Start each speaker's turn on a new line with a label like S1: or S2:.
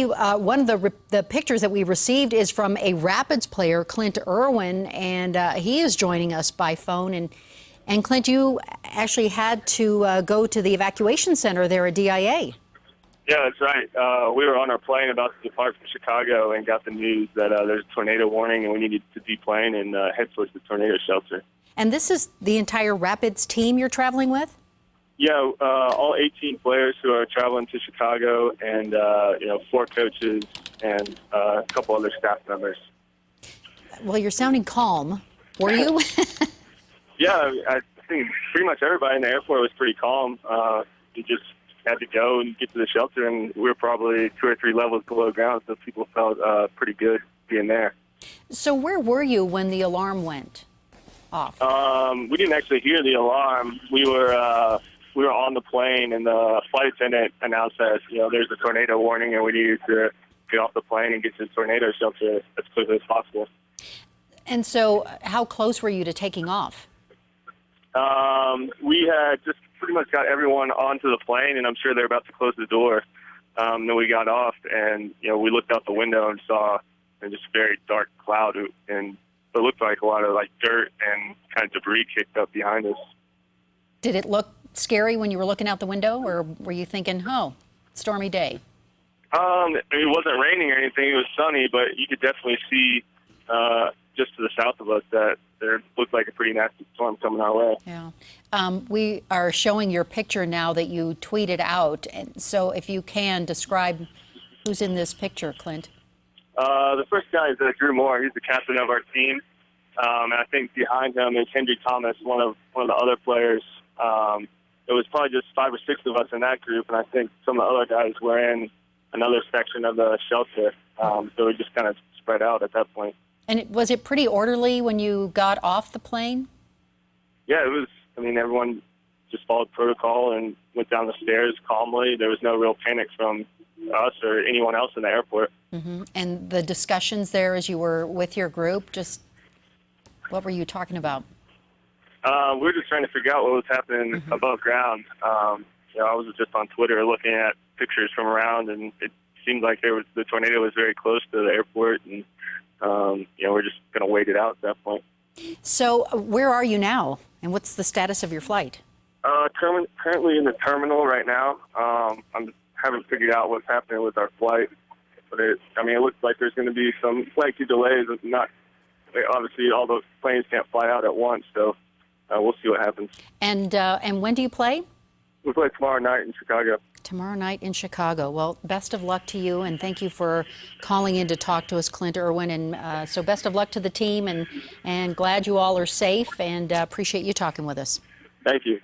S1: one of the pictures that we received is from a Rapids player, Clint Irwin, and he is joining us by phone. And Clint, you actually had to go to the evacuation center there at DIA.
S2: Yeah, that's right. We were on our plane about to depart from Chicago and got the news that there's a tornado warning and we needed to deplane and head towards the tornado shelter.
S1: And this is the entire Rapids team you're traveling with?
S2: Yeah, all 18 players who are traveling to Chicago, and 4 coaches and a couple other staff members.
S1: Well, you're sounding calm. Were you?
S2: Yeah, I think pretty much everybody in the airport was pretty calm. You just had to go and get to the shelter, and we were probably 2 or 3 levels below ground, so people felt pretty good being there.
S1: So where were you when the alarm went off?
S2: We didn't actually hear the alarm. We were on the plane, and the flight attendant announced that there's a tornado warning, and we needed to get off the plane and get to the tornado shelter as quickly as possible.
S1: And so, how close were you to taking off?
S2: We had just pretty much got everyone onto the plane, and I'm sure they're about to close the door. Then we got off, and we looked out the window and saw just a very dark cloud, and it looked like a lot of dirt and kind of debris kicked up behind us.
S1: Did it look scary when you were looking out the window, or were you thinking, oh, stormy day?
S2: It wasn't raining or anything. It was sunny, but you could definitely see just to the south of us that there looked like a pretty nasty storm coming our way.
S1: Yeah. We are showing your picture now that you tweeted out. And so if you can describe who's in this picture, Clint.
S2: The first guy is Drew Moore. He's the captain of our team. And I think behind him is Henry Thomas, one of the other players. It was probably just 5 or 6 of us in that group, and I think some of the other guys were in another section of the shelter. So we just kind of spread out at that point.
S1: And was it pretty orderly when you got off the plane?
S2: Yeah, it was. I mean, everyone just followed protocol and went down the stairs calmly. There was no real panic from us or anyone else in the airport.
S1: Mm-hmm. And the discussions there as you were with your group, just what were you talking about?
S2: We were just trying to figure out what was happening above ground. I was just on Twitter looking at pictures from around, and it seemed like the tornado was very close to the airport, and we're just going to wait it out at that point.
S1: So where are you now, and what's the status of your flight?
S2: Currently in the terminal right now. I haven't figured out what's happening with our flight, but it looks like there's going to be some lengthy delays. Obviously, all the planes can't fly out at once, so we'll see what happens. And
S1: when do you play?
S2: We play tomorrow night in Chicago.
S1: Tomorrow night in Chicago. Well, best of luck to you, and thank you for calling in to talk to us, Clint Irwin. And so best of luck to the team, and glad you all are safe, and appreciate you talking with us.
S2: Thank you.